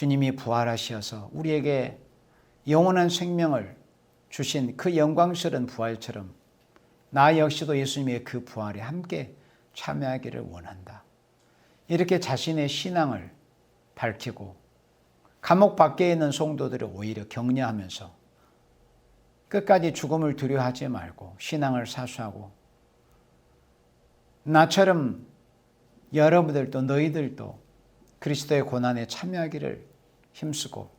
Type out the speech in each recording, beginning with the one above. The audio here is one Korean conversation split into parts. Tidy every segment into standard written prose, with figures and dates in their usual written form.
주님이 부활하셔서 우리에게 영원한 생명을 주신 그 영광스러운 부활처럼 나 역시도 예수님의 그 부활에 함께 참여하기를 원한다. 이렇게 자신의 신앙을 밝히고 감옥 밖에 있는 성도들을 오히려 격려하면서 끝까지 죽음을 두려워하지 말고 신앙을 사수하고 나처럼 여러분들도 너희들도 그리스도의 고난에 참여하기를 힘쓰고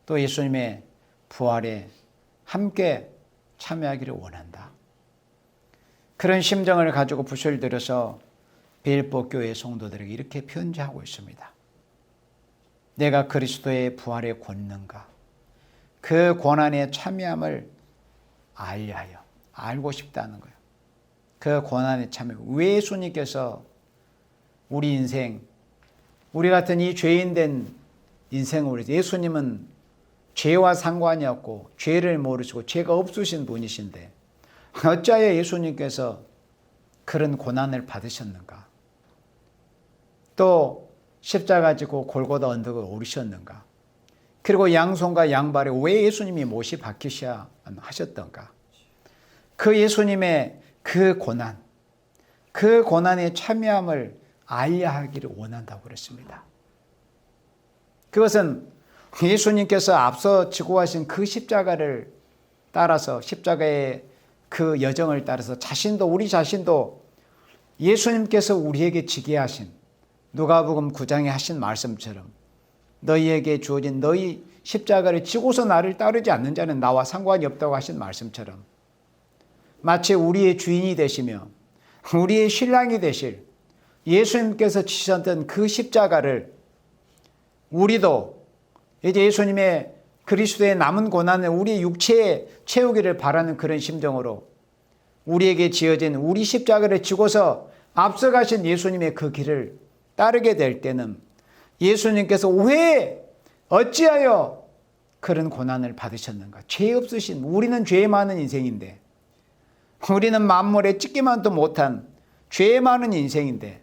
또 예수님의 부활에 함께 참여하기를 원한다. 그런 심정을 가지고 붓을 들어서 빌립보 교회 성도들에게 이렇게 편지하고 있습니다. 내가 그리스도의 부활의 권능과 그 고난에 참여함을 알려하여 알고 싶다는 거예요. 그 고난에 참여. 왜 예수님께서 우리 인생, 우리 같은 이 죄인된 인생을 위해서 예수님은 죄와 상관이 없고 죄를 모르시고 죄가 없으신 분이신데 어찌하여 예수님께서 그런 고난을 받으셨는가? 또 십자가 지고 골고다 언덕을 오르셨는가? 그리고 양손과 양발에 왜 예수님이 못이 박히셔야 하셨던가? 그 예수님의 그 고난, 그 고난에 참여함을 알려하기를 원한다고 그랬습니다. 그것은 예수님께서 앞서 지고 하신 그 십자가를 따라서 십자가의 그 여정을 따라서 우리 자신도 예수님께서 우리에게 지게 하신 누가복음 9장에 하신 말씀처럼 너희에게 주어진 너희 십자가를 지고서 나를 따르지 않는 자는 나와 상관이 없다고 하신 말씀처럼 마치 우리의 주인이 되시며 우리의 신랑이 되실 예수님께서 지셨던 그 십자가를 우리도 이제 예수님의 그리스도의 남은 고난을 우리의 육체에 채우기를 바라는 그런 심정으로 우리에게 지어진 우리 십자가를 지고서 앞서가신 예수님의 그 길을 따르게 될 때는 예수님께서 왜 어찌하여 그런 고난을 받으셨는가? 죄 없으신, 우리는 죄 많은 인생인데 우리는 만물에 찍기만도 못한 죄 많은 인생인데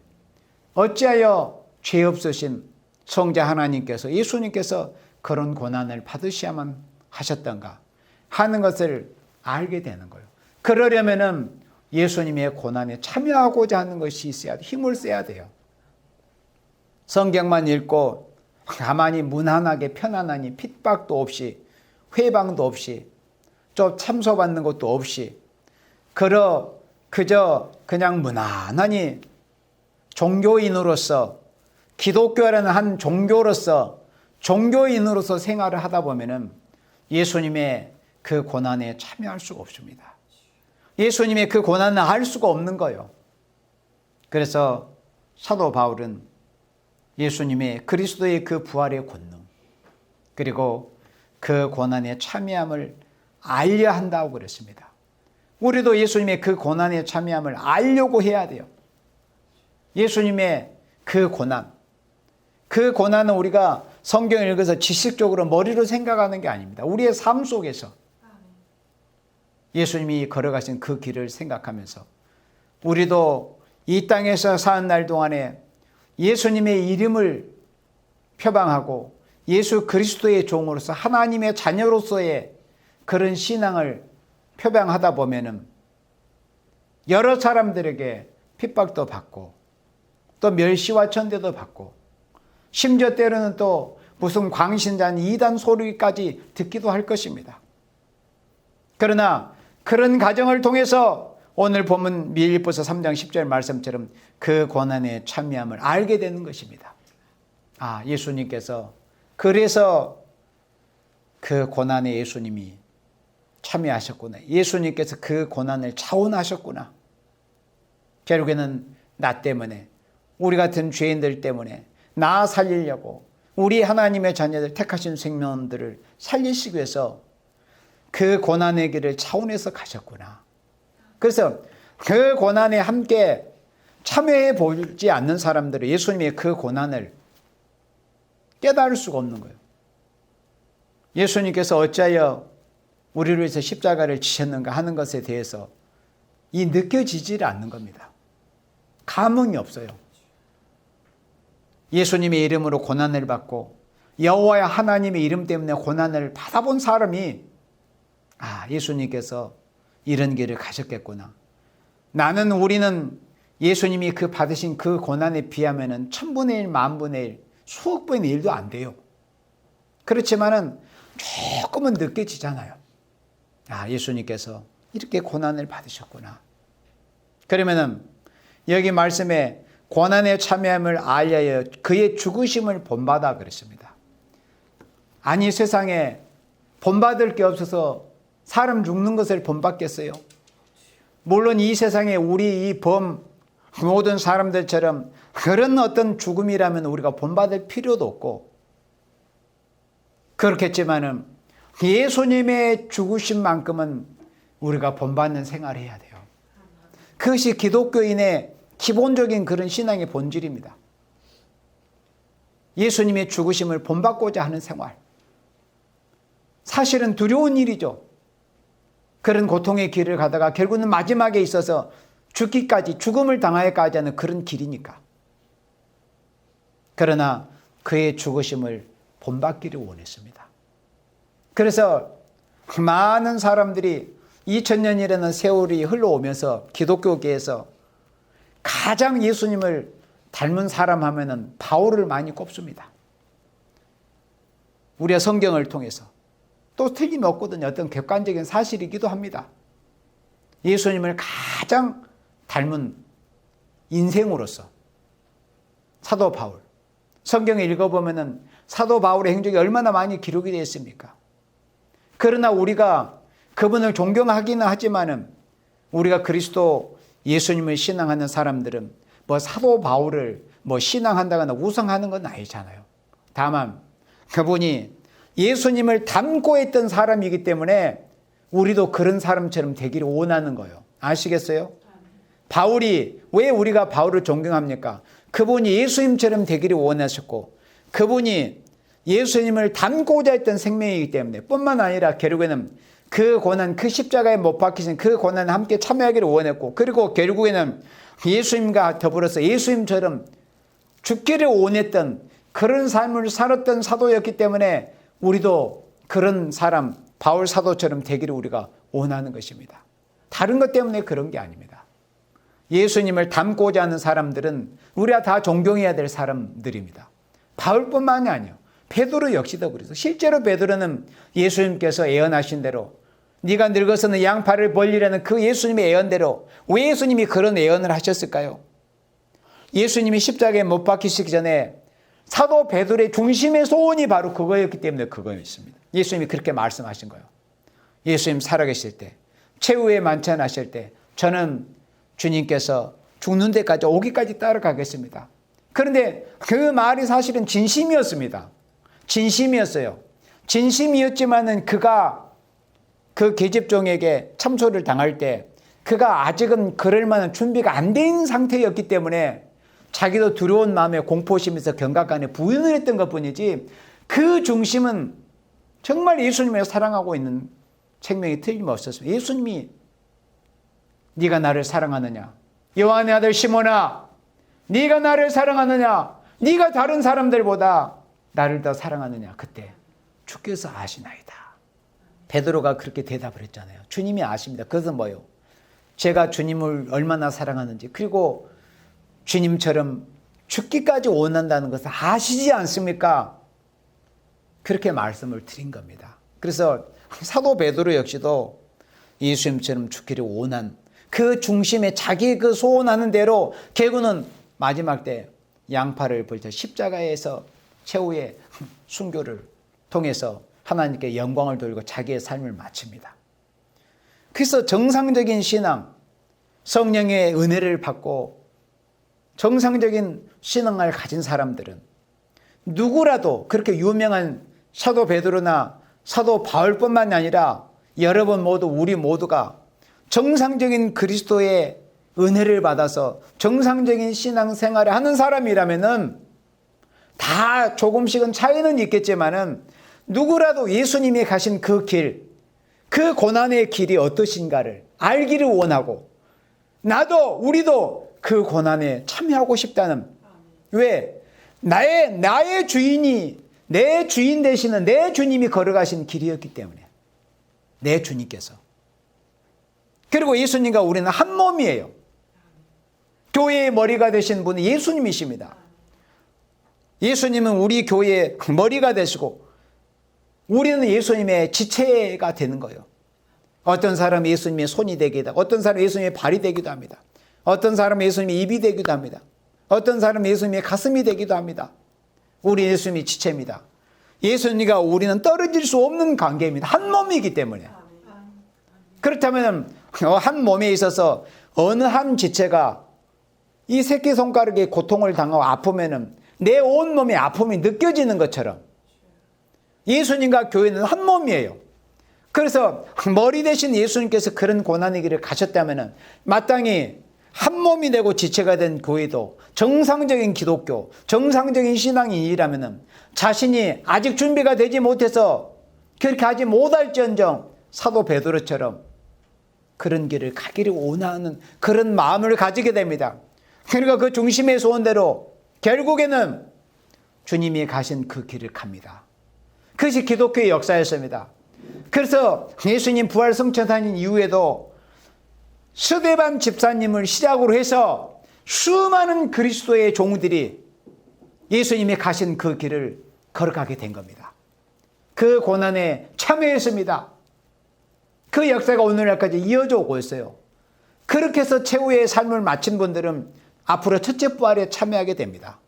어찌하여 죄 없으신 성자 하나님께서 예수님께서 그런 고난을 받으셔야만 하셨던가 하는 것을 알게 되는 거예요. 그러려면은 예수님의 고난에 참여하고자 하는 것이 있어야 돼. 힘을 써야 돼요. 성경만 읽고 가만히 무난하게 편안하니 핍박도 없이 회방도 없이 좀 참소받는 것도 없이 그저 그냥 무난하니 종교인으로서 기독교라는 한 종교인으로서 생활을 하다 보면은 예수님의 그 고난에 참여할 수가 없습니다. 예수님의 그 고난을 알 수가 없는 거예요. 그래서 사도 바울은 예수님의 그리스도의 그 부활의 권능 그리고 그 고난에 참여함을 알려야 한다고 그랬습니다. 우리도 예수님의 그 고난에 참여함을 알려고 해야 돼요. 예수님의 그 고난은 우리가 성경을 읽어서 지식적으로 머리로 생각하는 게 아닙니다. 우리의 삶 속에서 예수님이 걸어가신 그 길을 생각하면서 우리도 이 땅에서 사는 날 동안에 예수님의 이름을 표방하고 예수 그리스도의 종으로서 하나님의 자녀로서의 그런 신앙을 표방하다 보면은 여러 사람들에게 핍박도 받고 또 멸시와 천대도 받고 심지어 때로는 또 무슨 광신자는 이단 소리까지 듣기도 할 것입니다. 그러나 그런 과정을 통해서 오늘 본문 빌립보서 3장 10절 말씀처럼 그 고난에 참여함을 알게 되는 것입니다. 아, 예수님께서 그래서 그 고난에 예수님이 참여하셨구나. 예수님께서 그 고난을 자원하셨구나. 결국에는 나 때문에 우리 같은 죄인들 때문에 나 살리려고 우리 하나님의 자녀들 택하신 생명들을 살리시기 위해서 그 고난의 길을 차원해서 가셨구나. 그래서 그 고난에 함께 참여해 보지 않는 사람들은 예수님의 그 고난을 깨달을 수가 없는 거예요. 예수님께서 어찌하여 우리를 위해서 십자가를 지셨는가 하는 것에 대해서 느껴지질 않는 겁니다. 감흥이 없어요. 예수님의 이름으로 고난을 받고 여호와의 하나님의 이름 때문에 고난을 받아본 사람이 예수님께서 이런 길을 가셨겠구나. 우리는 예수님이 그 받으신 그 고난에 비하면 1000분의 1, 10,000분의 1, 수억 분의 1도 안 돼요. 그렇지만은 조금은 느껴지잖아요. 예수님께서 이렇게 고난을 받으셨구나. 그러면은 여기 말씀에 고난에 참여함을 알려여 그의 죽으심을 본받아 그랬습니다. 아니 세상에 본받을 게 없어서 사람 죽는 것을 본받겠어요? 물론 이 세상에 우리 이 모든 사람들처럼 그런 어떤 죽음이라면 우리가 본받을 필요도 없고 그렇겠지만은 예수님의 죽으심만큼은 우리가 본받는 생활을 해야 돼요. 그것이 기독교인의 기본적인 그런 신앙의 본질입니다. 예수님의 죽으심을 본받고자 하는 생활. 사실은 두려운 일이죠. 그런 고통의 길을 가다가 결국은 마지막에 있어서 죽기까지, 죽음을 당하기까지 하는 그런 길이니까. 그러나 그의 죽으심을 본받기를 원했습니다. 그래서 많은 사람들이 2000년이라는 세월이 흘러오면서 기독교계에서 가장 예수님을 닮은 사람 하면은 바울을 많이 꼽습니다. 우리가 성경을 통해서. 또 틀림없거든요. 어떤 객관적인 사실이기도 합니다. 예수님을 가장 닮은 인생으로서 사도 바울. 성경을 읽어보면은 사도 바울의 행적이 얼마나 많이 기록이 되어 있습니까? 그러나 우리가 그분을 존경하기는 하지만은 우리가 그리스도 예수님을 신앙하는 사람들은 사도 바울을 신앙한다거나 우상하는 건 아니잖아요. 다만 그분이 예수님을 닮고 했던 사람이기 때문에 우리도 그런 사람처럼 되기를 원하는 거예요. 아시겠어요? 바울이 왜 우리가 바울을 존경합니까? 그분이 예수님처럼 되기를 원하셨고 그분이 예수님을 닮고자 했던 생명이기 때문에 뿐만 아니라 결국에는 그 고난, 그 십자가에 못 박히신 그 고난에 함께 참여하기를 원했고 그리고 결국에는 예수님과 더불어서 예수님처럼 죽기를 원했던 그런 삶을 살았던 사도였기 때문에 우리도 그런 사람, 바울 사도처럼 되기를 우리가 원하는 것입니다. 다른 것 때문에 그런 게 아닙니다. 예수님을 닮고자 하는 사람들은 우리가 다 존경해야 될 사람들입니다. 바울뿐만이 아니에요. 베드로 역시도 그래서 실제로 베드로는 예수님께서 예언하신 대로 네가 늙어서는 양팔을 벌리라는 그 예수님의 예언대로 왜 예수님이 그런 예언을 하셨을까요? 예수님이 십자가에 못 박히시기 전에 사도 베드로의 중심의 소원이 바로 그거였기 때문에 그거였습니다. 예수님이 그렇게 말씀하신 거예요. 예수님 살아계실 때, 최후의 만찬하실 때 저는 주님께서 죽는 데까지 오기까지 따라가겠습니다. 그런데 그 말이 사실은 진심이었습니다. 진심이었어요. 진심이었지만은 그가 그 계집종에게 참소를 당할 때 그가 아직은 그럴 만한 준비가 안 된 상태였기 때문에 자기도 두려운 마음에 공포심에서 경각간에 부인을 했던 것뿐이지 그 중심은 정말 예수님을 사랑하고 있는 생명이 틀림없었습니다. 예수님이 네가 나를 사랑하느냐? 요한의 아들 시몬아, 네가 나를 사랑하느냐? 네가 다른 사람들보다 나를 더 사랑하느냐? 그때 주께서 아시나이다. 베드로가 그렇게 대답을 했잖아요. 주님이 아십니다. 그것은 뭐예요? 제가 주님을 얼마나 사랑하는지 그리고 주님처럼 죽기까지 원한다는 것을 아시지 않습니까? 그렇게 말씀을 드린 겁니다. 그래서 사도 베드로 역시도 예수님처럼 죽기를 원한 그 중심에 자기 그 소원하는 대로 결국은 마지막 때 양팔을 벌쳐 십자가에서 최후의 순교를 통해서 하나님께 영광을 돌리고 자기의 삶을 마칩니다. 그래서 정상적인 신앙, 성령의 은혜를 받고 정상적인 신앙을 가진 사람들은 누구라도 그렇게 유명한 사도 베드로나 사도 바울뿐만 아니라 여러분 모두 우리 모두가 정상적인 그리스도의 은혜를 받아서 정상적인 신앙생활을 하는 사람이라면은 다 조금씩은 차이는 있겠지만은 누구라도 예수님이 가신 그 길, 그 고난의 길이 어떠신가를 알기를 원하고 나도 우리도 그 고난에 참여하고 싶다는 왜? 나의 주인이 내 주인 되시는 내 주님이 걸어가신 길이었기 때문에. 내 주님께서. 그리고 예수님과 우리는 한 몸이에요. 교회의 머리가 되신 분은 예수님이십니다. 예수님은 우리 교회의 머리가 되시고 우리는 예수님의 지체가 되는 거예요. 어떤 사람은 예수님의 손이 되기도 하고 어떤 사람은 예수님의 발이 되기도 합니다. 어떤 사람은 예수님의 입이 되기도 합니다. 어떤 사람은 예수님의 가슴이 되기도 합니다. 우리 예수님이 지체입니다. 예수님과 우리는 떨어질 수 없는 관계입니다. 한 몸이기 때문에. 그렇다면 한 몸에 있어서 어느 한 지체가 이 새끼손가락에 고통을 당하고 아프면은 내 온몸의 아픔이 느껴지는 것처럼 예수님과 교회는 한 몸이에요. 그래서 머리 대신 예수님께서 그런 고난의 길을 가셨다면 마땅히 한 몸이 되고 지체가 된 교회도 정상적인 기독교, 정상적인 신앙인이라면 자신이 아직 준비가 되지 못해서 그렇게 하지 못할지언정 사도 베드로처럼 그런 길을 가기를 원하는 그런 마음을 가지게 됩니다. 그러니까 그 중심의 소원대로 결국에는 주님이 가신 그 길을 갑니다. 그것이 기독교의 역사였습니다. 그래서 예수님 부활 성천하신 이후에도 스데반 집사님을 시작으로 해서 수많은 그리스도의 종들이 예수님이 가신 그 길을 걸어가게 된 겁니다. 그 고난에 참여했습니다. 그 역사가 오늘날까지 이어져 오고 있어요. 그렇게 해서 최후의 삶을 마친 분들은 앞으로 첫째 부활에 참여하게 됩니다.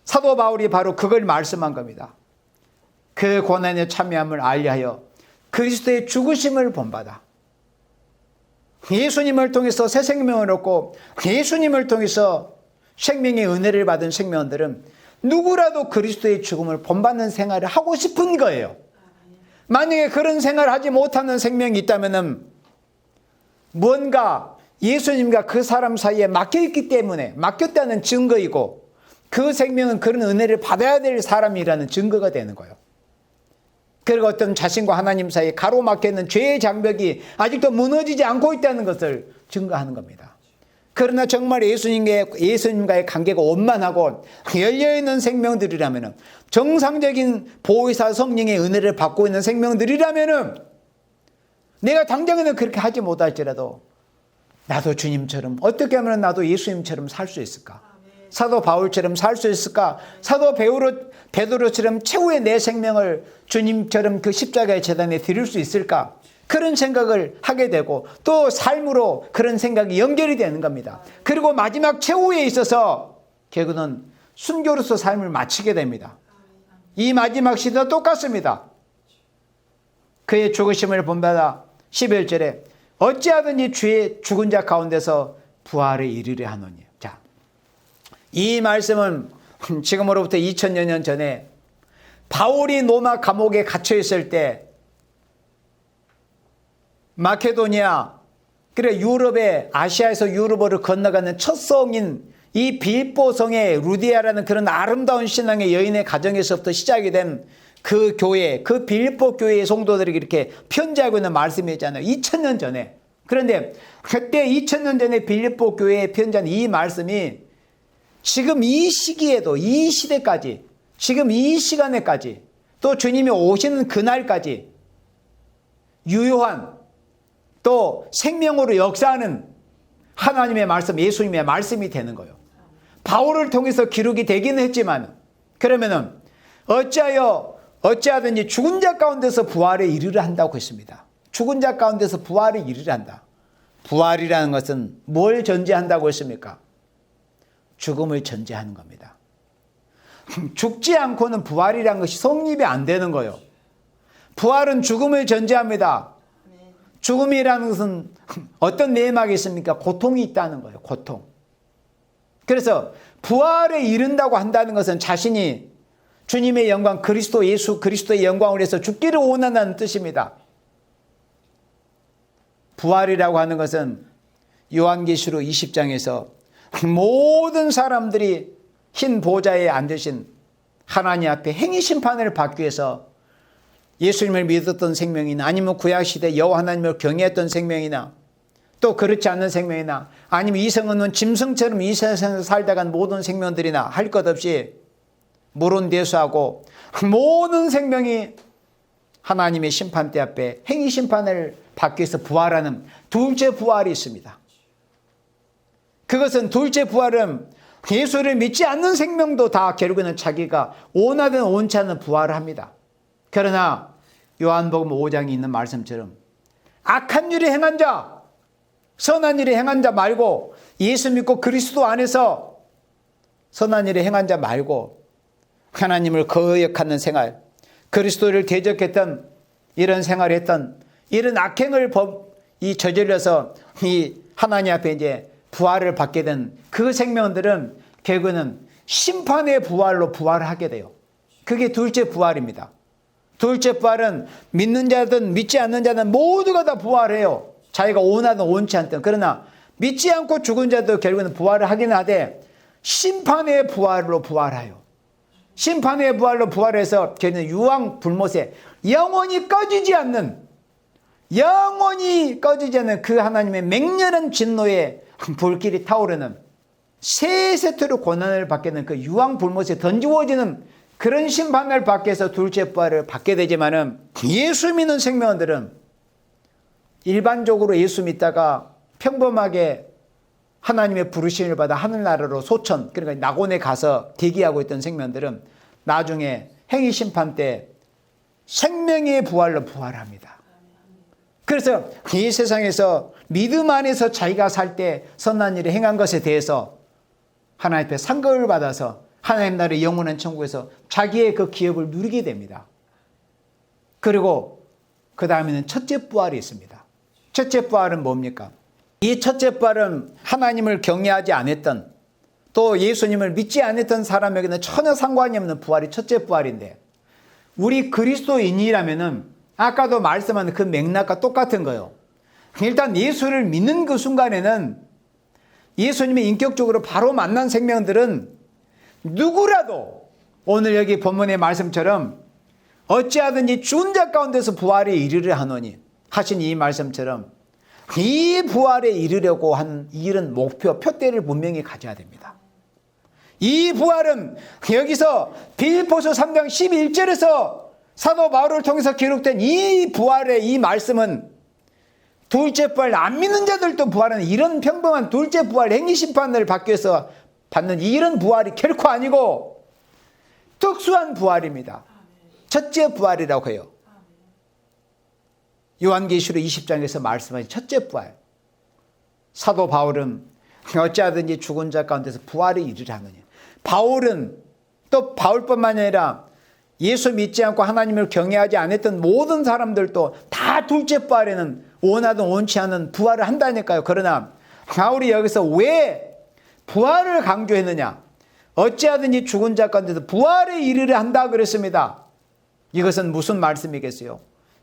사도 바울이 바로 그걸 말씀한 겁니다. 그 고난에 참여함을 알리하여 그리스도의 죽으심을 본받아 예수님을 통해서 새 생명을 얻고 예수님을 통해서 생명의 은혜를 받은 생명들은 누구라도 그리스도의 죽음을 본받는 생활을 하고 싶은 거예요. 만약에 그런 생활을 하지 못하는 생명이 있다면 뭔가 예수님과 그 사람 사이에 막혀있기 때문에 막혔다는 증거이고 그 생명은 그런 은혜를 받아야 될 사람이라는 증거가 되는 거예요. 그리고 어떤 자신과 하나님 사이에 가로막혀있는 죄의 장벽이 아직도 무너지지 않고 있다는 것을 증거하는 겁니다. 그러나 정말 예수님과의 관계가 원만하고 열려있는 생명들이라면 정상적인 보혜사 성령의 은혜를 받고 있는 생명들이라면 내가 당장에는 그렇게 하지 못할지라도 나도 주님처럼 어떻게 하면 나도 예수님처럼 살 수 있을까? 사도 바울처럼 살 수 있을까? 사도 베드로처럼 최후의 내 생명을 주님처럼 그 십자가의 제단에 드릴 수 있을까? 그런 생각을 하게 되고 또 삶으로 그런 생각이 연결이 되는 겁니다. 그리고 마지막 최후에 있어서 결국은 순교로서 삶을 마치게 됩니다. 이 마지막 시대도 똑같습니다. 그의 죽으심을 본받아 11절에 어찌하든지 주의 죽은 자 가운데서 부활에 이르려 하노니. 자, 이 말씀은 지금으로부터 2000여 년 전에 바울이 로마 감옥에 갇혀 있을 때 마케도니아, 그래 유럽의 아시아에서 유럽으로 건너가는 첫 성인 이 빌보 성의 루디아라는 그런 아름다운 신앙의 여인의 가정에서부터 시작이 된 그 교회, 그 빌보 교회의 성도들에게 이렇게 편지하고 있는 말씀이잖아요. 2000년 전에. 그런데 그때 2000년 전에 빌보 교회에 편지한 이 말씀이 지금 이 시기에도 이 시대까지 지금 이 시간에까지 또 주님이 오시는 그날까지 유효한 또 생명으로 역사하는 하나님의 말씀, 예수님의 말씀이 되는 거예요. 바울을 통해서 기록이 되기는 했지만 그러면은 어찌하든지 죽은 자 가운데서 부활에 이르려 한다고 했습니다. 죽은 자 가운데서 부활에 이르려 한다. 부활이라는 것은 뭘 전제한다고 했습니까? 죽음을 전제하는 겁니다. 죽지 않고는 부활이라는 것이 성립이 안 되는 거예요. 부활은 죽음을 전제합니다. 죽음이라는 것은 어떤 내막이 있습니까? 고통이 있다는 거예요. 고통. 그래서 부활에 이른다고 한다는 것은 자신이 주님의 영광, 예수 그리스도의 영광을 위해서 죽기를 원한다는 뜻입니다. 부활이라고 하는 것은 요한계시록 20장에서 모든 사람들이 흰 보좌에 앉으신 하나님 앞에 행위 심판을 받기 위해서 예수님을 믿었던 생명이나 아니면 구약시대 여호와 하나님을 경외했던 생명이나 또 그렇지 않은 생명이나 아니면 이성은 짐승처럼 이 세상에서 살다 간 모든 생명들이나 할 것 없이 물은 대수하고 모든 생명이 하나님의 심판대 앞에 행위 심판을 받기 위해서 부활하는 둘째 부활이 있습니다. 그것은 둘째 부활은 예수를 믿지 않는 생명도 다 결국에는 자기가 원하든 원치 않는 부활을 합니다. 그러나 요한복음 5장에 있는 말씀처럼 악한 일을 행한 자, 선한 일을 행한 자 말고 예수 믿고 그리스도 안에서 선한 일을 행한 자 말고 하나님을 거역하는 생활, 그리스도를 대적했던 이런 생활을 했던 이런 악행을 저질러서 이 하나님 앞에 이제 부활을 받게 된 그 생명들은 결국은 심판의 부활로 부활하게 돼요. 그게 둘째 부활입니다. 둘째 부활은 믿는 자든 믿지 않는 자든 모두가 다 부활해요. 자기가 원하든 원치 않든. 그러나 믿지 않고 죽은 자도 결국은 부활을 하긴 하되 심판의 부활로 부활해요. 심판의 부활로 부활해서 결국은 유황 불못에 영원히 꺼지지 않는 그 하나님의 맹렬한 진노의 불길이 타오르는 세 세트로 고난을 받게 되는 그 유황 불못에 던지워지는 그런 심판을 받게 해서 둘째 부활을 받게 되지만은 예수 믿는 생명들은 일반적으로 예수 믿다가 평범하게 하나님의 부르심을 받아 하늘나라로 소천, 그러니까 낙원에 가서 대기하고 있던 생명들은 나중에 행위 심판 때 생명의 부활로 부활합니다. 그래서 이 세상에서 믿음 안에서 자기가 살 때 선한 일을 행한 것에 대해서 하나님 앞에 상급을 받아서 하나님 나라의 영원한 천국에서 자기의 그 기업을 누리게 됩니다. 그리고 그 다음에는 첫째 부활이 있습니다. 첫째 부활은 뭡니까? 이 첫째 부활은 하나님을 경외하지 않았던 또 예수님을 믿지 않았던 사람에게는 전혀 상관이 없는 부활이 첫째 부활인데 우리 그리스도인이라면은 아까도 말씀한 그 맥락과 똑같은 거예요. 일단 예수를 믿는 그 순간에는 예수님이 인격적으로 바로 만난 생명들은 누구라도 오늘 여기 본문의 말씀처럼 어찌하든지 죽은 자 가운데서 부활에 이르려 하노니 하신 이 말씀처럼 이 부활에 이르려고 한 이런 목표, 표대를 분명히 가져야 됩니다. 이 부활은 여기서 빌립보서 3장 11절에서 사도 바울을 통해서 기록된 이 부활의 이 말씀은 둘째 부활, 안 믿는 자들도 부활하는 이런 평범한 둘째 부활 행위 심판을 받기 위해서 받는 이런 부활이 결코 아니고 특수한 부활입니다. 첫째 부활이라고 해요. 요한계시록 20장에서 말씀하신 첫째 부활. 사도 바울은 어찌하든지 죽은 자 가운데서 부활이 이르려 하느냐. 바울은 또 바울뿐만 아니라 예수 믿지 않고 하나님을 경외하지 않았던 모든 사람들도 다 둘째 부활에는 원하든 원치 않은 부활을 한다니까요. 그러나 바울이 여기서 왜 부활을 강조했느냐? 어찌하든지 죽은 자 가운데서 부활에 이르려 한다 그랬습니다. 이것은 무슨 말씀이겠어요?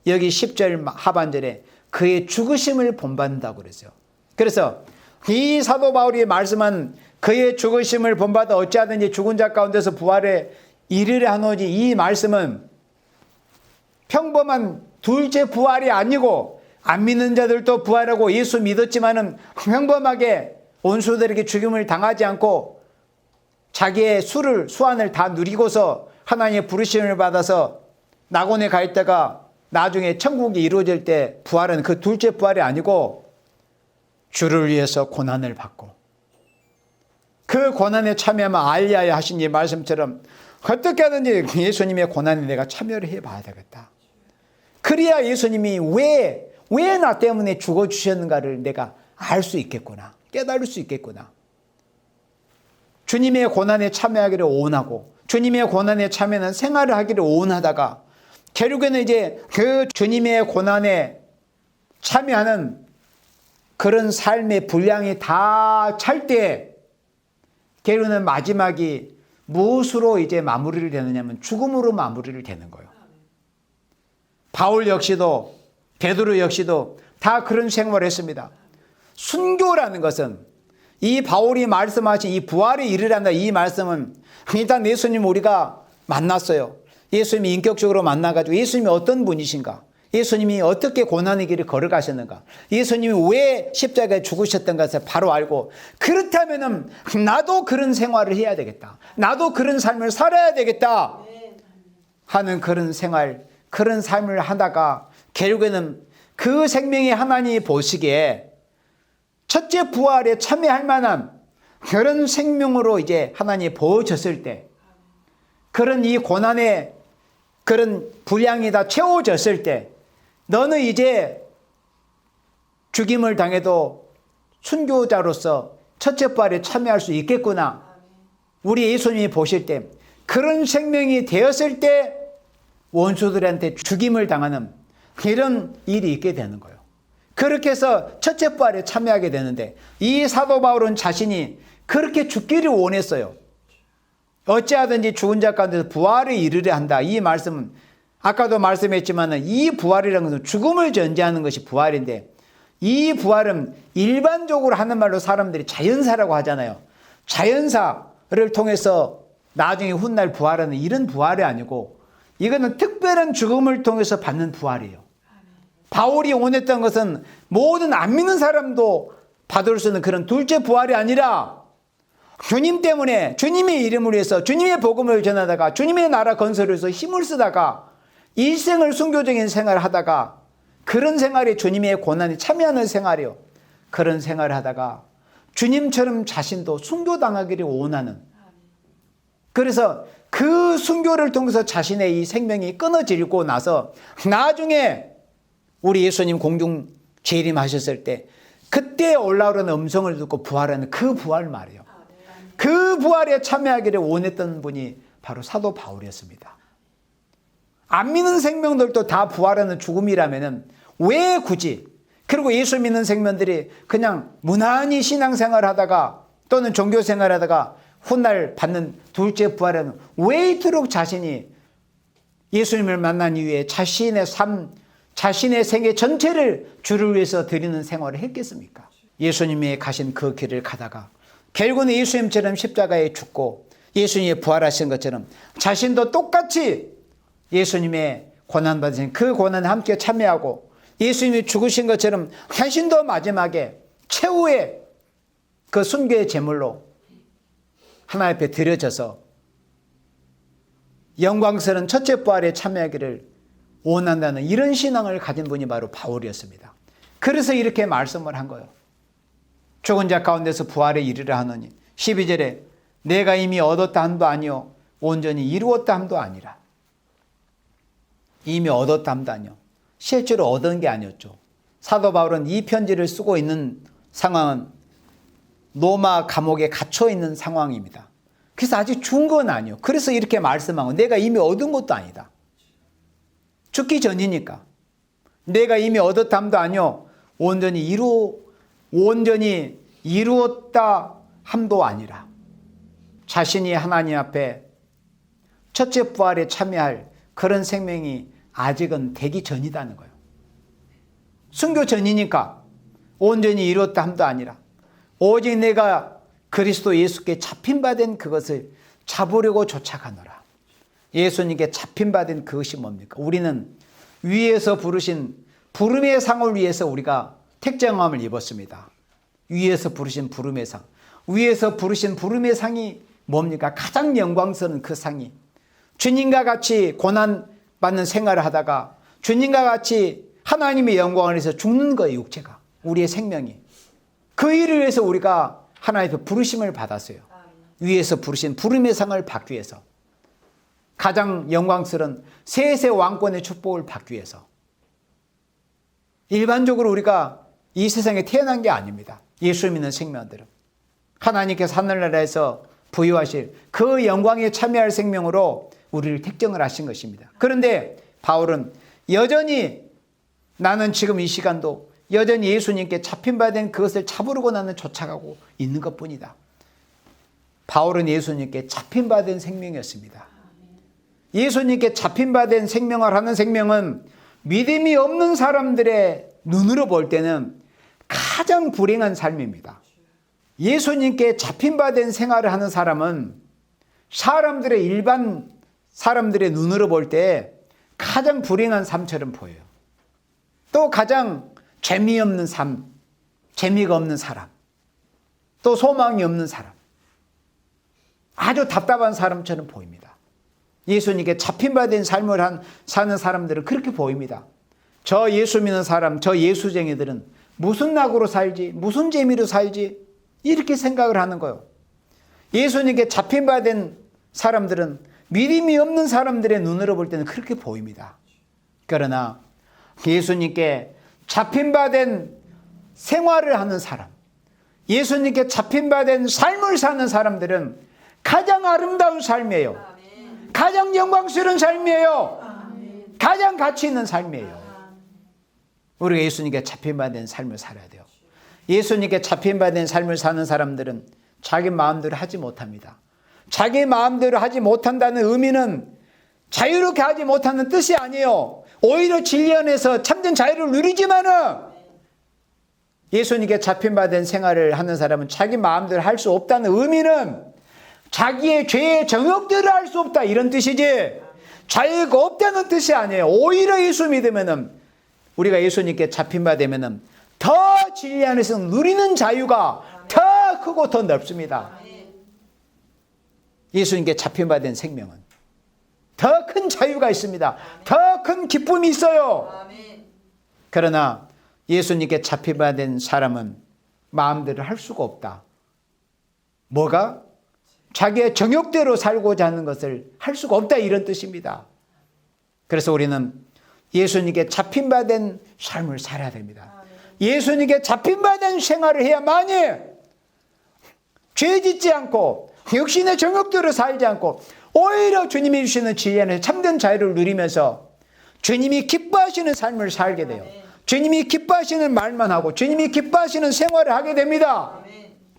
여기 10절 하반절에 그의 죽으심을 본받는다고 그랬어요. 그래서 이 사도 바울이 말씀한 그의 죽으심을 본받아 어찌하든지 죽은 자 가운데서 부활에 이르려 하노니 이 말씀은 평범한 둘째 부활이 아니고 안 믿는 자들도 부활하고 예수 믿었지만은 평범하게 원수들에게 죽임을 당하지 않고 자기의 수완을 다 누리고서 하나님의 부르심을 받아서 낙원에 가 있다가 나중에 천국이 이루어질 때 부활은 그 둘째 부활이 아니고 주를 위해서 고난을 받고 그 고난에 참여하면 알리하여 하신 이 말씀처럼 어떻게 하든지 예수님의 고난에 내가 참여를 해봐야 되겠다. 그래야 예수님이 왜 나 때문에 죽어주셨는가를 내가 알 수 있겠구나. 깨달을 수 있겠구나. 주님의 고난에 참여하기를 원하고 주님의 고난에 참여하는 생활을 하기를 원하다가 결국에는 이제 그 주님의 고난에 참여하는 그런 삶의 분량이 다 찰 때 결국에는 마지막이 무엇으로 이제 마무리를 되느냐면 죽음으로 마무리를 되는 거예요. 바울 역시도 베드로 역시도 다 그런 생활을 했습니다. 순교라는 것은 이 바울이 말씀하신 이 부활에 이르란다 이 말씀은 일단 예수님 우리가 만났어요. 예수님이 인격적으로 만나가지고 예수님이 어떤 분이신가 예수님이 어떻게 고난의 길을 걸어가셨는가, 예수님이 왜 십자가에 죽으셨던 것을 바로 알고, 그렇다면 나도 그런 생활을 해야 되겠다, 나도 그런 삶을 살아야 되겠다 하는 그런 생활, 그런 삶을 하다가 결국에는 그 생명이 하나님이 보시기에 첫째 부활에 참여할 만한 그런 생명으로 이제 하나님이 보여줬을 때, 그런 이 고난의 그런 분량이 다 채워졌을 때, 너는 이제 죽임을 당해도 순교자로서 첫째 부활에 참여할 수 있겠구나. 우리 예수님이 보실 때 그런 생명이 되었을 때 원수들한테 죽임을 당하는 이런 일이 있게 되는 거예요. 그렇게 해서 첫째 부활에 참여하게 되는데, 이 사도 바울은 자신이 그렇게 죽기를 원했어요. 어찌하든지 죽은 자 가운데서 부활을 이루려 한다. 이 말씀은 아까도 말씀했지만 이 부활이라는 것은 죽음을 전제하는 것이 부활인데, 이 부활은 일반적으로 하는 말로 사람들이 자연사라고 하잖아요. 자연사를 통해서 나중에 훗날 부활하는 이런 부활이 아니고, 이거는 특별한 죽음을 통해서 받는 부활이에요. 바울이 원했던 것은 모든 안 믿는 사람도 받을 수 있는 그런 둘째 부활이 아니라, 주님 때문에 주님의 이름을 위해서 주님의 복음을 전하다가 주님의 나라 건설을 위해서 힘을 쓰다가 일생을 순교적인 생활을 하다가, 그런 생활이 주님의 고난에 참여하는 생활이요, 그런 생활을 하다가 주님처럼 자신도 순교당하기를 원하는, 그래서 그 순교를 통해서 자신의 이 생명이 끊어지고 나서 나중에 우리 예수님 공중 재림하셨을 때 그때 올라오는 음성을 듣고 부활하는 그 부활 말이에요. 그 부활에 참여하기를 원했던 분이 바로 사도 바울이었습니다. 안 믿는 생명들도 다 부활하는 죽음이라면 왜 굳이, 그리고 예수 믿는 생명들이 그냥 무난히 신앙생활 하다가 또는 종교생활 하다가 훗날 받는 둘째 부활은 왜 이토록 자신이 예수님을 만난 이후에 자신의 삶, 자신의 생애 전체를 주를 위해서 드리는 생활을 했겠습니까? 예수님이 가신 그 길을 가다가 결국은 예수님처럼 십자가에 죽고 예수님이 부활하신 것처럼 자신도 똑같이 예수님의 고난받으신 그 고난에 함께 참여하고, 예수님이 죽으신 것처럼 자신도 마지막에 최후의 그 순교의 제물로 하나님 앞에 드려져서 영광스러운 첫째 부활에 참여하기를 원한다는 이런 신앙을 가진 분이 바로 바울이었습니다. 그래서 이렇게 말씀을 한 거예요. 죽은 자 가운데서 부활에 이르려 하노니, 12절에 내가 이미 얻었다 함도 아니요 온전히 이루었다 함도 아니라. 이미 얻었다 함도 아니요, 실제로 얻은 게 아니었죠. 사도 바울은 이 편지를 쓰고 있는 상황은 로마 감옥에 갇혀 있는 상황입니다. 그래서 아직 죽은 건 아니에요. 그래서 이렇게 말씀하고, 내가 이미 얻은 것도 아니다. 죽기 전이니까. 내가 이미 얻었다 함도 아니요 온전히 이루었다 함도 아니라. 자신이 하나님 앞에 첫째 부활에 참여할 그런 생명이 아직은 되기 전이다는 거예요. 순교 전이니까 온전히 이루었다 함도 아니라 오직 내가 그리스도 예수께 잡힌바된 그것을 잡으려고 쫓아가노라. 예수님께 잡힌바된 그것이 뭡니까? 우리는 위에서 부르신 부름의 상을 위해서 우리가 택정함을 입었습니다. 위에서 부르신 부름의 상. 위에서 부르신 부름의 상이 뭡니까? 가장 영광스러운 그 상이 주님과 같이 고난받는 생활을 하다가 주님과 같이 하나님의 영광을 위해서 죽는 거예요. 육체가, 우리의 생명이. 그 일을 위해서 우리가 하나님의 부르심을 받았어요. 위에서 부르신 부름의 상을 받기 위해서, 가장 영광스러운 세세 왕권의 축복을 받기 위해서. 일반적으로 우리가 이 세상에 태어난 게 아닙니다. 예수 믿는 생명들은 하나님께서 하늘나라에서 부여하실 그 영광에 참여할 생명으로 우리를 택정을 하신 것입니다. 그런데 바울은 여전히, 나는 지금 이 시간도 여전히 예수님께 잡힌 바 된 그것을 잡으려고 나는 쫓아가고 있는 것뿐이다. 바울은 예수님께 잡힌 바 된 생명이었습니다. 예수님께 잡힌 바 된 생명을 하는 생명은 믿음이 없는 사람들의 눈으로 볼 때는 가장 불행한 삶입니다. 예수님께 잡힌 바 된 생활을 하는 사람은 일반 사람들의 눈으로 볼 때 가장 불행한 삶처럼 보여요. 또 가장 재미없는 삶, 재미가 없는 사람, 또 소망이 없는 사람, 아주 답답한 사람처럼 보입니다. 예수님께 잡힌 바 된 삶을 사는 사람들은 그렇게 보입니다. 저 예수 믿는 사람, 저 예수쟁이들은 무슨 낙으로 살지, 무슨 재미로 살지, 이렇게 생각을 하는 거예요. 예수님께 잡힌 바 된 사람들은 믿음이 없는 사람들의 눈으로 볼 때는 그렇게 보입니다. 그러나 예수님께 잡힌 바 된 생활을 하는 사람, 예수님께 잡힌 바 된 삶을 사는 사람들은 가장 아름다운 삶이에요. 가장 영광스러운 삶이에요. 가장 가치 있는 삶이에요. 우리가 예수님께 잡힌 바 된 삶을 살아야 돼요. 예수님께 잡힌 바 된 삶을 사는 사람들은 자기 마음대로 하지 못합니다. 자기 마음대로 하지 못한다는 의미는 자유롭게 하지 못하는 뜻이 아니에요. 오히려 진리 안에서 참된 자유를 누리지만은 예수님께 잡힌 바 된 생활을 하는 사람은 자기 마음대로 할 수 없다는 의미는 자기의 죄의 정욕대로 할 수 없다, 이런 뜻이지 자유가 없다는 뜻이 아니에요. 오히려 예수 믿으면은, 우리가 예수님께 잡힌 바 되면은 더 진리 안에서 누리는 자유가 더 크고 더 넓습니다. 예수님께 잡힌 바 된 생명은 더 큰 자유가 있습니다. 더 큰 기쁨이 있어요. 그러나 예수님께 잡힌 바 된 사람은 마음대로 할 수가 없다. 뭐가? 자기의 정욕대로 살고자 하는 것을 할 수가 없다, 이런 뜻입니다. 그래서 우리는 예수님께 잡힌 바 된 삶을 살아야 됩니다. 예수님께 잡힌 바 된 생활을 해야만이 죄 짓지 않고 육신의 정욕대로 살지 않고 오히려 주님이 주시는 진리 안에서 참된 자유를 누리면서 주님이 기뻐하시는 삶을 살게 돼요. 주님이 기뻐하시는 말만 하고 주님이 기뻐하시는 생활을 하게 됩니다.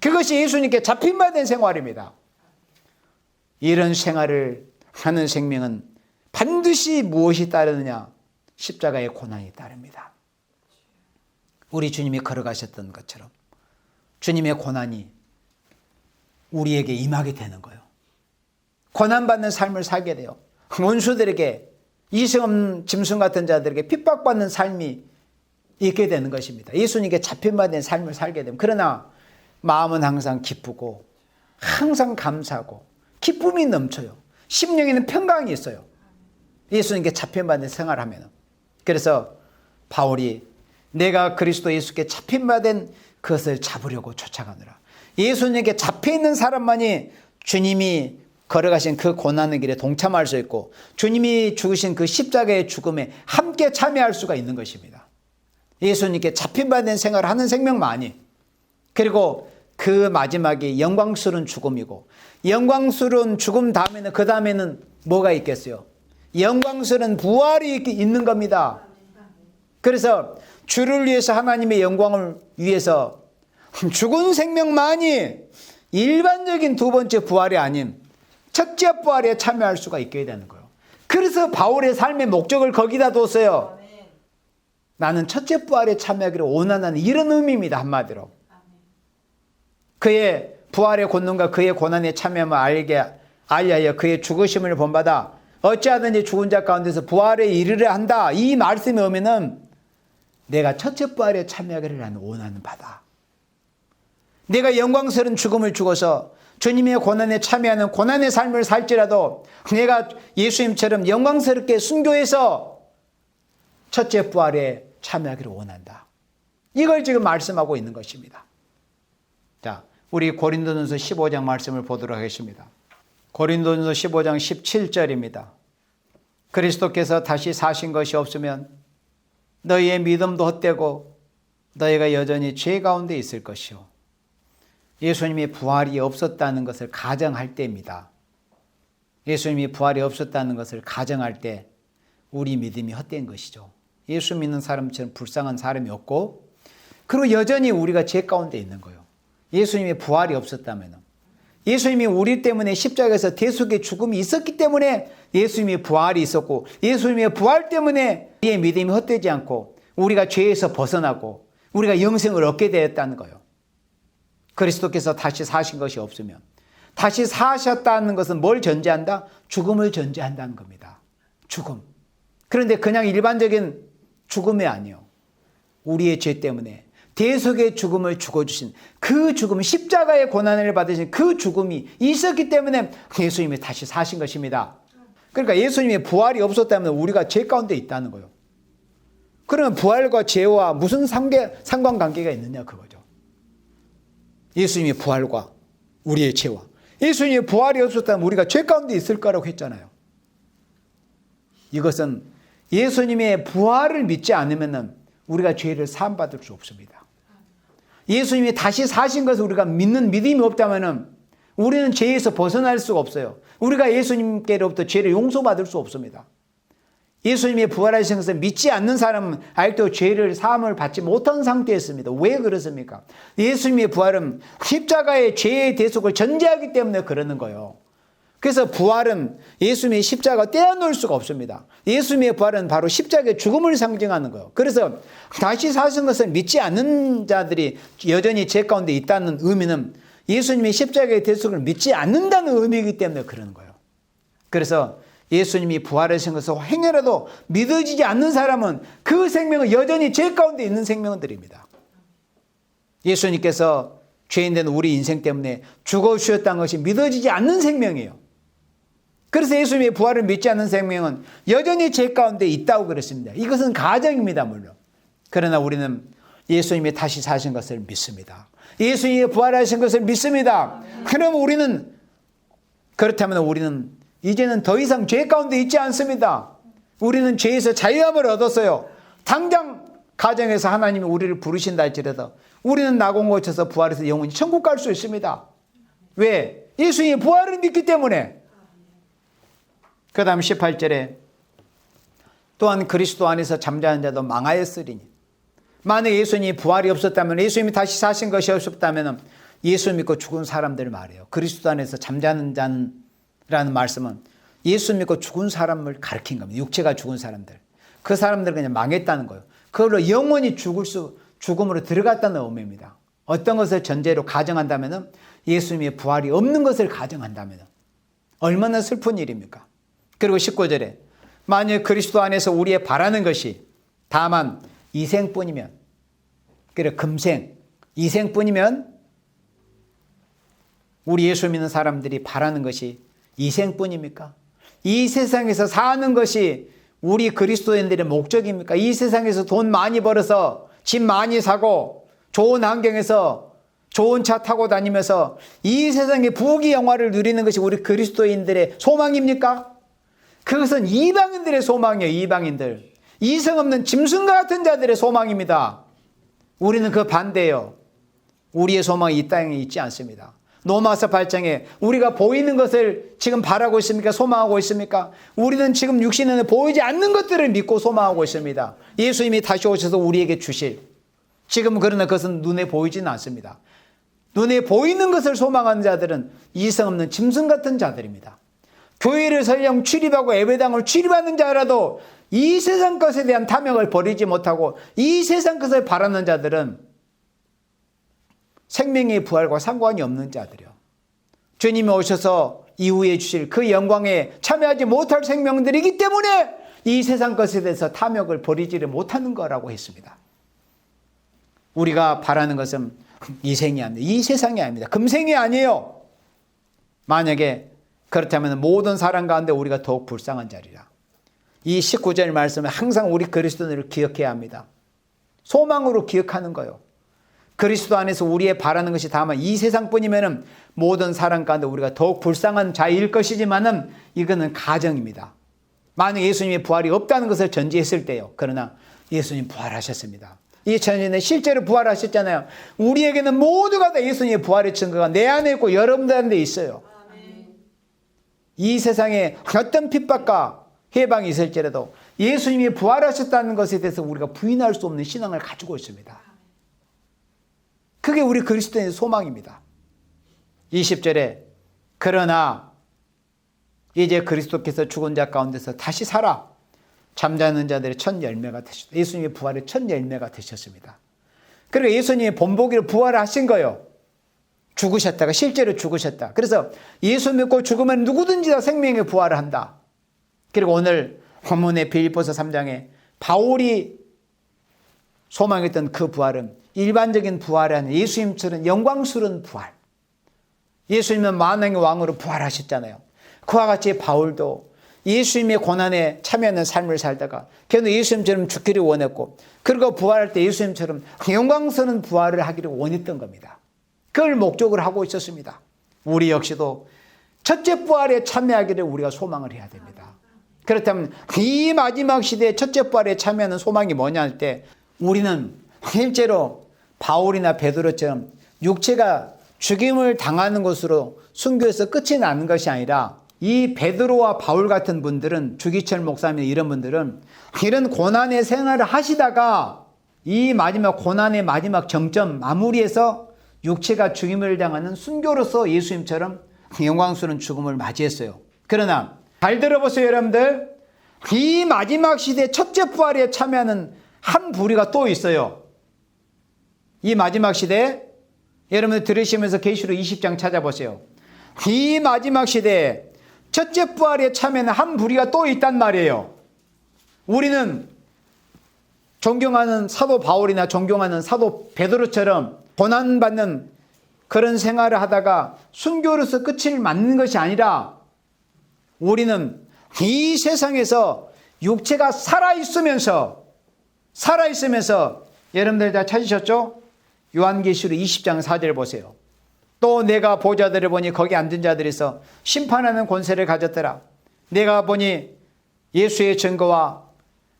그것이 예수님께 잡힌 바 된 생활입니다. 이런 생활을 하는 생명은 반드시 무엇이 따르느냐? 십자가의 고난이 따릅니다. 우리 주님이 걸어가셨던 것처럼 주님의 고난이 우리에게 임하게 되는 거예요. 고난받는 삶을 살게 돼요. 원수들에게, 이승 짐승 같은 자들에게 핍박받는 삶이 있게 되는 것입니다. 예수님께 잡힌 바 된 삶을 살게 되면. 그러나 마음은 항상 기쁘고 항상 감사하고 기쁨이 넘쳐요. 심령에는 평강이 있어요. 예수님께 잡힌 바 된 생활을 하면. 그래서 바울이 내가 그리스도 예수께 잡힌 바 된 그것을 잡으려고 쫓아가느라. 예수님께 잡혀있는 사람만이 주님이 걸어가신 그 고난의 길에 동참할 수 있고 주님이 죽으신 그 십자가의 죽음에 함께 참여할 수가 있는 것입니다. 예수님께 잡힌 바 된 생활을 하는 생명만이. 그리고 그 마지막이 영광스러운 죽음이고, 영광스러운 죽음 다음에는, 그 다음에는 뭐가 있겠어요? 영광스러운 부활이 있는 겁니다. 그래서 주를 위해서, 하나님의 영광을 위해서 죽은 생명만이 일반적인 두 번째 부활이 아닌 첫째 부활에 참여할 수가 있게 되는 거예요. 그래서 바울의 삶의 목적을 거기다 뒀어요. 나는 첫째 부활에 참여하기를 원한다는 이런 의미입니다. 한마디로. 그의 부활의 권능과 그의 고난에 참여함을 알리하여 그의 죽으심을 본받아 어찌하든지 죽은 자 가운데서 부활에 이르려 한다. 이 말씀이 오면은 내가 첫째 부활에 참여하기를 나는 원하는 바다. 내가 영광스러운 죽음을 죽어서 주님의 고난에 참여하는 고난의 삶을 살지라도 내가 예수님처럼 영광스럽게 순교해서 첫째 부활에 참여하기를 원한다. 이걸 지금 말씀하고 있는 것입니다. 자, 우리 고린도전서 15장 말씀을 보도록 하겠습니다. 고린도전서 15장 17절입니다. 그리스도께서 다시 사신 것이 없으면 너희의 믿음도 헛되고 너희가 여전히 죄 가운데 있을 것이요. 예수님이 부활이 없었다는 것을 가정할 때입니다. 예수님이 부활이 없었다는 것을 가정할 때 우리 믿음이 헛된 것이죠. 예수 믿는 사람처럼 불쌍한 사람이 없고, 그리고 여전히 우리가 죄 가운데 있는 거예요. 예수님이 부활이 없었다면, 예수님이 우리 때문에 십자가에서 대속의 죽음이 있었기 때문에 예수님의 부활이 있었고, 예수님의 부활 때문에 우리의 믿음이 헛되지 않고 우리가 죄에서 벗어나고 우리가 영생을 얻게 되었다는 거예요. 그리스도께서 다시 사신 것이 없으면, 다시 사셨다는 것은 뭘 전제한다? 죽음을 전제한다는 겁니다. 죽음. 그런데 그냥 일반적인 죽음이 아니에요. 우리의 죄 때문에 대속의 죽음을 죽어주신 그 죽음, 십자가의 고난을 받으신 그 죽음이 있었기 때문에 예수님이 다시 사신 것입니다. 그러니까 예수님의 부활이 없었다면 우리가 죄 가운데 있다는 거예요. 그러면 부활과 죄와 무슨 상관관계가 있느냐 그거죠. 예수님의 부활과 우리의 죄와. 예수님의 부활이 없었다면 우리가 죄 가운데 있을 거라고 했잖아요. 이것은 예수님의 부활을 믿지 않으면 우리가 죄를 사함받을 수 없습니다. 예수님이 다시 사신 것을 우리가 믿는 믿음이 없다면 우리는 죄에서 벗어날 수가 없어요. 우리가 예수님께로부터 죄를 용서받을 수 없습니다. 예수님의 부활하신 것을 믿지 않는 사람은 아직도 죄를 사함을 받지 못한 상태였습니다. 왜 그렇습니까? 예수님의 부활은 십자가의 죄의 대속을 전제하기 때문에 그러는 거예요. 그래서 부활은 예수님의 십자가 떼어놓을 수가 없습니다. 예수님의 부활은 바로 십자가의 죽음을 상징하는 거예요. 그래서 다시 사신 것을 믿지 않는 자들이 여전히 죄 가운데 있다는 의미는 예수님의 십자가의 대속을 믿지 않는다는 의미이기 때문에 그러는 거예요. 그래서 예수님이 부활하신 것을 행여라도 믿어지지 않는 사람은 그 생명은 여전히 죄 가운데 있는 생명들입니다. 예수님께서 죄인된 우리 인생 때문에 죽어주셨다는 것이 믿어지지 않는 생명이에요. 그래서 예수님의 부활을 믿지 않는 생명은 여전히 죄 가운데 있다고 그랬습니다. 이것은 가정입니다, 물론. 그러나 우리는 예수님이 다시 사신 것을 믿습니다. 예수님이 부활하신 것을 믿습니다. 그럼 그렇다면 우리는 이제는 더 이상 죄 가운데 있지 않습니다. 우리는 죄에서 자유함을 얻었어요. 당장 가정에서 하나님이 우리를 부르신다 할지라도 우리는 낙원 고쳐서 부활해서 영원히 천국 갈 수 있습니다. 왜? 예수님의 부활을 믿기 때문에. 그 다음 18절에 또한 그리스도 안에서 잠자는 자도 망하였으리니 만약 예수님이 부활이 없었다면, 예수님이 다시 사신 것이 없었다면 예수 믿고 죽은 사람들 말이에요. 그리스도 안에서 잠자는 자라는 말씀은 예수 믿고 죽은 사람을 가리킨 겁니다. 육체가 죽은 사람들. 그 사람들은 그냥 망했다는 거예요. 그걸로 영원히 죽음으로 들어갔다는 의미입니다. 어떤 것을 전제로 가정한다면, 예수님의 부활이 없는 것을 가정한다면 얼마나 슬픈 일입니까? 그리고 19절에 만약 그리스도 안에서 우리의 바라는 것이 다만 이생뿐이면, 그래 금생, 이생뿐이면 우리 예수 믿는 사람들이 바라는 것이 이생뿐입니까? 이 세상에서 사는 것이 우리 그리스도인들의 목적입니까? 이 세상에서 돈 많이 벌어서 집 많이 사고 좋은 환경에서 좋은 차 타고 다니면서 이 세상의 부귀 영화를 누리는 것이 우리 그리스도인들의 소망입니까? 그것은 이방인들의 소망이에요. 이방인들. 이성 없는 짐승과 같은 자들의 소망입니다. 우리는 그 반대예요. 우리의 소망이 이 땅에 있지 않습니다. 로마서 8장에 우리가 보이는 것을 지금 바라고 있습니까? 소망하고 있습니까? 우리는 지금 육신에는 보이지 않는 것들을 믿고 소망하고 있습니다. 예수님이 다시 오셔서 우리에게 주실. 지금 그러나 그것은 눈에 보이지는 않습니다. 눈에 보이는 것을 소망하는 자들은 이성 없는 짐승 같은 자들입니다. 교회를 설령 출입하고 예배당을 출입하는 자라도 이 세상 것에 대한 탐욕을 버리지 못하고 이 세상 것을 바라는 자들은 생명의 부활과 상관이 없는 자들이요. 주님이 오셔서 이후에 주실 그 영광에 참여하지 못할 생명들이기 때문에 이 세상 것에 대해서 탐욕을 버리지를 못하는 거라고 했습니다. 우리가 바라는 것은 이생이 아닙니다. 이 세상이 아닙니다. 금생이 아니에요. 만약에 그렇다면 모든 사람 가운데 우리가 더욱 불쌍한 자리라. 이 19절 말씀은 항상 우리 그리스도인을 기억해야 합니다. 소망으로 기억하는 거예요. 그리스도 안에서 우리의 바라는 것이 다만 이 세상뿐이면 모든 사람 가운데 우리가 더욱 불쌍한 자일 것이지만은 이거는 가정입니다. 만약 예수님의 부활이 없다는 것을 전제했을 때요. 그러나 예수님 부활하셨습니다. 2000년 전에 실제로 부활하셨잖아요. 우리에게는 모두가 다 예수님의 부활의 증거가 내 안에 있고 여러분들한테 있어요. 이 세상에 어떤 핍박과 해방이 있을지라도 예수님이 부활하셨다는 것에 대해서 우리가 부인할 수 없는 신앙을 가지고 있습니다. 그게 우리 그리스도인의 소망입니다. 20절에 그러나 이제 그리스도께서 죽은 자 가운데서 다시 살아 잠자는 자들의 첫 열매가 되셨다. 예수님의 부활의 첫 열매가 되셨습니다. 그리고 예수님의 본보기로 부활하신 거예요. 죽으셨다가 실제로 죽으셨다. 그래서 예수 믿고 죽으면 누구든지 다 생명의 부활을 한다. 그리고 오늘 본문의 빌립보서 3장에 바울이 소망했던 그 부활은 일반적인 부활이 아니라 예수님처럼 영광스러운 부활. 예수님은 만왕의 왕으로 부활하셨잖아요. 그와 같이 바울도 예수님의 고난에 참여하는 삶을 살다가 걔도 예수님처럼 죽기를 원했고, 그리고 부활할 때 예수님처럼 영광스러운 부활을 하기를 원했던 겁니다. 그걸 목적으로 하고 있었습니다. 우리 역시도 첫째 부활에 참여하기를 우리가 소망을 해야 됩니다. 그렇다면 이 마지막 시대의 첫째 부활에 참여하는 소망이 뭐냐 할 때, 우리는 실제로 바울이나 베드로처럼 육체가 죽임을 당하는 것으로 순교에서 끝이 나는 것이 아니라, 이 베드로와 바울 같은 분들은, 주기철 목사님 이런 분들은 이런 고난의 생활을 하시다가 이 마지막 고난의 마지막 정점 마무리에서 육체가 죽임을 당하는 순교로서 예수님처럼 영광스러운 죽음을 맞이했어요. 그러나 잘 들어보세요 여러분들. 이 마지막 시대 첫째 부활에 참여하는 한 부류가 또 있어요. 이 마지막 시대에 여러분들 들으시면서 계시록 20장 찾아보세요. 이 마지막 시대에 첫째 부활에 참여하는 한 부류가 또 있단 말이에요. 우리는 존경하는 사도 바울이나 존경하는 사도 베드로처럼 고난받는 그런 생활을 하다가 순교로서 끝을 맞는 것이 아니라, 우리는 이 세상에서 육체가 살아있으면서 여러분들 다 찾으셨죠? 요한계시록 20장 4절 보세요. 또 내가 보좌들을 보니 거기 앉은 자들에서 심판하는 권세를 가졌더라. 내가 보니 예수의 증거와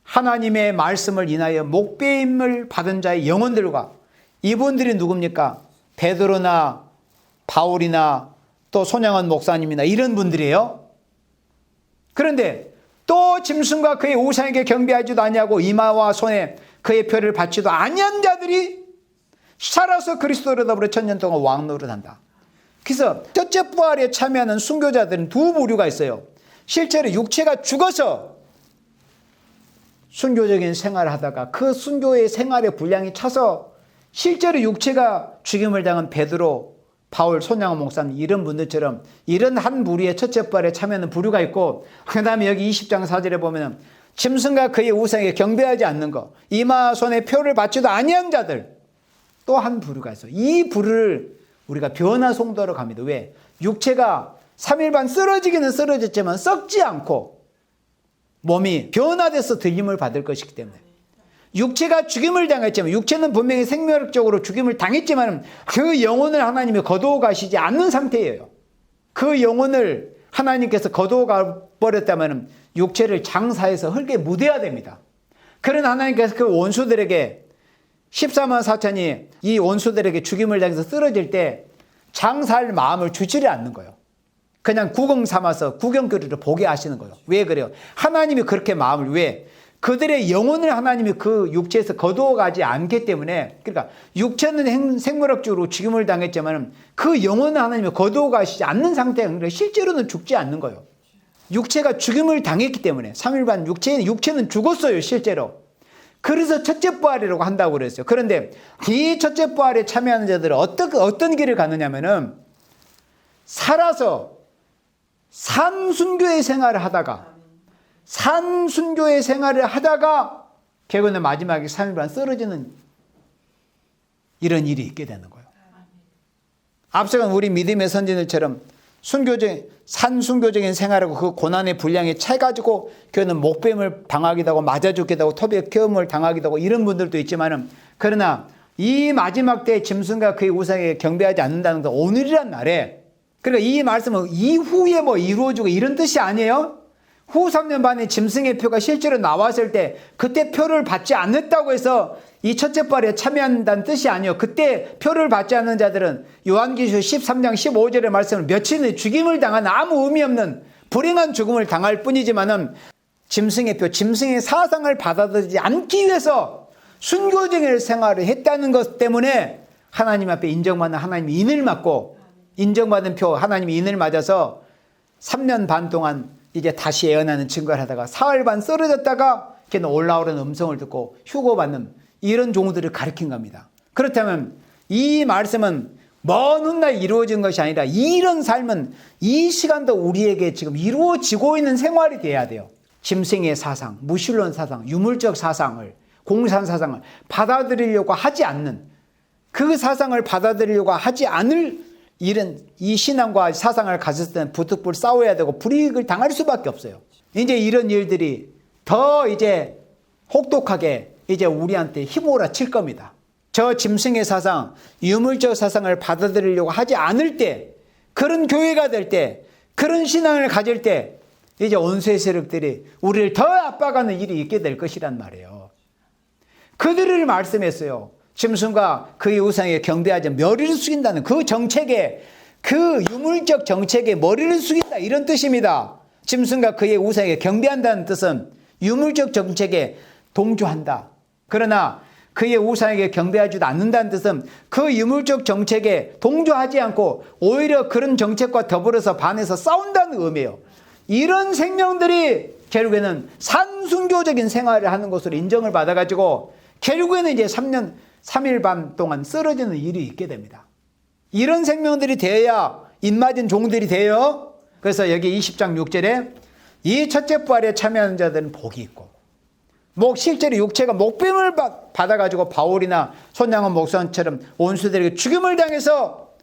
하나님의 말씀을 인하여 목배임을 받은 자의 영혼들과, 이분들이 누굽니까? 베드로나 바울이나 또 손양원 목사님이나 이런 분들이에요. 그런데 또 짐승과 그의 우상에게 경배하지도 아니하고 이마와 손에 그의 표를 받지도 아니한 자들이 살아서 그리스도로 더불어 천년 동안 왕노릇한다. 그래서 첫째 부활에 참여하는 순교자들은 두 부류가 있어요. 실제로 육체가 죽어서 순교적인 생활을 하다가 그 순교의 생활의 분량이 차서 실제로 육체가 죽임을 당한 베드로, 바울, 손양원 목사님 이런 분들처럼 이런 한 부류의 첫째 부활에 참여하는 부류가 있고, 그 다음에 여기 20장 4절에 보면 짐승과 그의 우상에게 경배하지 않는 것, 이마 손에 표를 받지도 아니한 자들, 또 한 부류가 있어요. 이 부류를 우리가 변화송도로 갑니다. 왜? 육체가 3일 반 쓰러지기는 쓰러졌지만 썩지 않고 몸이 변화돼서 들림을 받을 것이기 때문에, 육체가 죽임을 당했지만, 육체는 분명히 생명력적으로 죽임을 당했지만 그 영혼을 하나님이 거두어 가시지 않는 상태예요. 그 영혼을 하나님께서 거두어 가버렸다면 육체를 장사해서 흙에 묻어야 됩니다. 그런 하나님께서 그 원수들에게 14만 4천이 이 원수들에게 죽임을 당해서 쓰러질 때 장사할 마음을 주지를 않는 거예요. 그냥 구경 삼아서 구경거리를 보게 하시는 거예요. 왜 그래요? 하나님이 그렇게 마음을, 왜? 그들의 영혼을 하나님이 그 육체에서 거두어 가지 않기 때문에, 그러니까 육체는 생물학적으로 죽임을 당했지만 그 영혼을 하나님이 거두어 가시지 않는 상태가, 그러니까 실제로는 죽지 않는 거예요. 육체가 죽임을 당했기 때문에 3일 반 육체는 죽었어요, 실제로. 그래서 첫째 부활이라고 한다고 그랬어요. 그런데 이 첫째 부활에 참여하는 자들은 어떤 길을 가느냐면은, 살아서 산순교의 생활을 하다가 결국은 마지막에 3일 반 쓰러지는 이런 일이 있게 되는 거예요. 앞서간 우리 믿음의 선진들처럼 산순교적인 생활하고 그 고난의 분량에 차가지고 그는 목뱀을 당하기도 하고 맞아 죽기도 하고 톱에 켜움을 당하기도 하고 이런 분들도 있지만은, 그러나 이 마지막 때에 짐승과 그의 우상에 경배하지 않는다는 건 오늘이란 날에, 그러니까 이 말씀은 이후에 뭐 이루어지고 이런 뜻이 아니에요. 후 3년 반에 짐승의 표가 실제로 나왔을 때 그때 표를 받지 않았다고 해서 이 첫째 부활에 참여한다는 뜻이 아니에요. 그때 표를 받지 않는 자들은 요한계시록 13장 15절의 말씀을 며칠 후에 죽임을 당한 아무 의미 없는 불행한 죽음을 당할 뿐이지만은, 짐승의 표, 짐승의 사상을 받아들이지 않기 위해서 순교적인 생활을 했다는 것 때문에 하나님 앞에 인정받는 하나님이 인을 맞고, 인정받은 표 하나님이 인을 맞아서 3년 반 동안 이제 다시 예언하는 증거를 하다가 사흘 반 쓰러졌다가 걔는 올라오는 음성을 듣고 휴거받는 이런 종들을 가리킨 겁니다. 그렇다면 이 말씀은 먼 훗날 이루어진 것이 아니라 이런 삶은 이 시간도 우리에게 지금 이루어지고 있는 생활이 돼야 돼요. 짐승의 사상, 무신론 사상, 유물적 사상을 공산 사상을 받아들이려고 하지 않는, 그 사상을 받아들이려고 하지 않을 이런 이 신앙과 사상을 가졌을 때는 부득불 싸워야 되고 불이익을 당할 수밖에 없어요. 이제 이런 일들이 더 이제 혹독하게 이제 우리한테 휘몰아칠 겁니다. 저 짐승의 사상, 유물적 사상을 받아들이려고 하지 않을 때, 그런 교회가 될 때, 그런 신앙을 가질 때 이제 원수의 세력들이 우리를 더 압박하는 일이 있게 될 것이란 말이에요. 그들을 말씀했어요. 짐승과 그의 우상에 경배하지 머리를 숙인다는 그 정책에, 그 유물적 정책에 머리를 숙인다, 이런 뜻입니다. 짐승과 그의 우상에 경배한다는 뜻은 유물적 정책에 동조한다. 그러나 그의 우상에게 경배하지도 않는다는 뜻은 그 유물적 정책에 동조하지 않고 오히려 그런 정책과 더불어서 반해서 싸운다는 의미예요. 이런 생명들이 결국에는 산순교적인 생활을 하는 것으로 인정을 받아가지고 결국에는 이제 3일 반 동안 쓰러지는 일이 있게 됩니다. 이런 생명들이 되어야 입맞은 종들이 되어, 그래서 여기 20장 6절에 이 첫째 부활에 참여하는 자들은 복이 있고, 실제로 육체가 목뱀을 받아가지고 바울이나 손양원 목사처럼 원수들에게 죽임을 당해서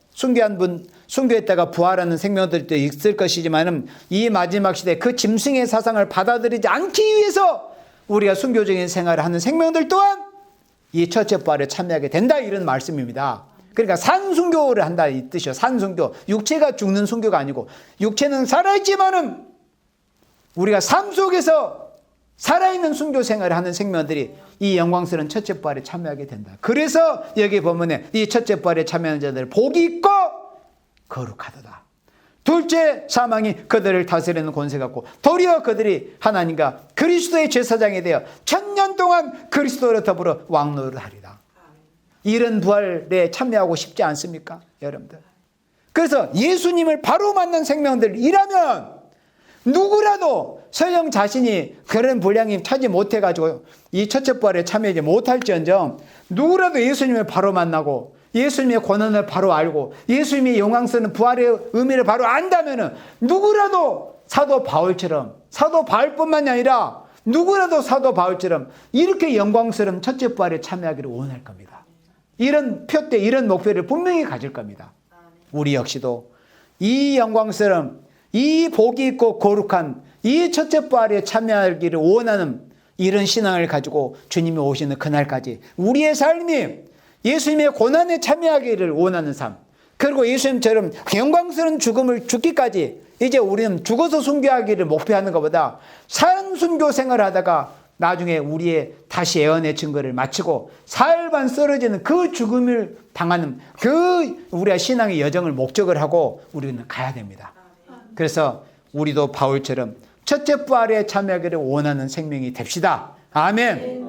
순교했다가 부활하는 생명들도 있을 것이지만, 이 마지막 시대에 그 짐승의 사상을 받아들이지 않기 위해서 우리가 순교적인 생활을 하는 생명들 또한 이 첫째 부활에 참여하게 된다, 이런 말씀입니다. 그러니까 산순교를 한다, 이 뜻이요. 산순교. 육체가 죽는 순교가 아니고, 육체는 살아있지만은 우리가 삶 속에서 살아있는 순교 생활을 하는 생명들이 이 영광스러운 첫째 부활에 참여하게 된다. 그래서 여기 보면에 이 첫째 부활에 참여하는 자들 복이 있고 거룩하도다. 둘째 사망이 그들을 다스리는 권세 갖고 도리어 그들이 하나님과 그리스도의 제사장이 되어 1000년 동안 그리스도로 더불어 왕노를 하리라. 이런 부활에 참여하고 싶지 않습니까, 여러분들? 그래서 예수님을 바로 만난 생명들이라면 누구라도 설령 자신이 그런 분량이 차지 못해가지고 이 첫째 부활에 참여하지 못할지언정 누구라도 예수님을 바로 만나고 예수님의 권한을 바로 알고 예수님의 영광스러운 부활의 의미를 바로 안다면은 누구라도 사도 바울처럼, 사도 바울뿐만이 아니라 누구라도 사도 바울처럼 이렇게 영광스러운 첫째 부활에 참여하기를 원할 겁니다. 이런 표대, 이런 목표를 분명히 가질 겁니다. 우리 역시도 이 영광스러운, 이 복이 있고 거룩한 이 첫째 부활에 참여하기를 원하는 이런 신앙을 가지고 주님이 오시는 그날까지 우리의 삶이 예수님의 고난에 참여하기를 원하는 삶, 그리고 예수님처럼 영광스러운 죽음을 죽기까지 이제 우리는 죽어서 순교하기를 목표하는 것보다 산순교 생활을 하다가 나중에 우리의 다시 예언의 증거를 마치고 사흘 반 쓰러지는 그 죽음을 당하는 그 우리의 신앙의 여정을 목적을 하고 우리는 가야 됩니다. 그래서 우리도 바울처럼 첫째 부활에 참여하기를 원하는 생명이 됩시다. 아멘.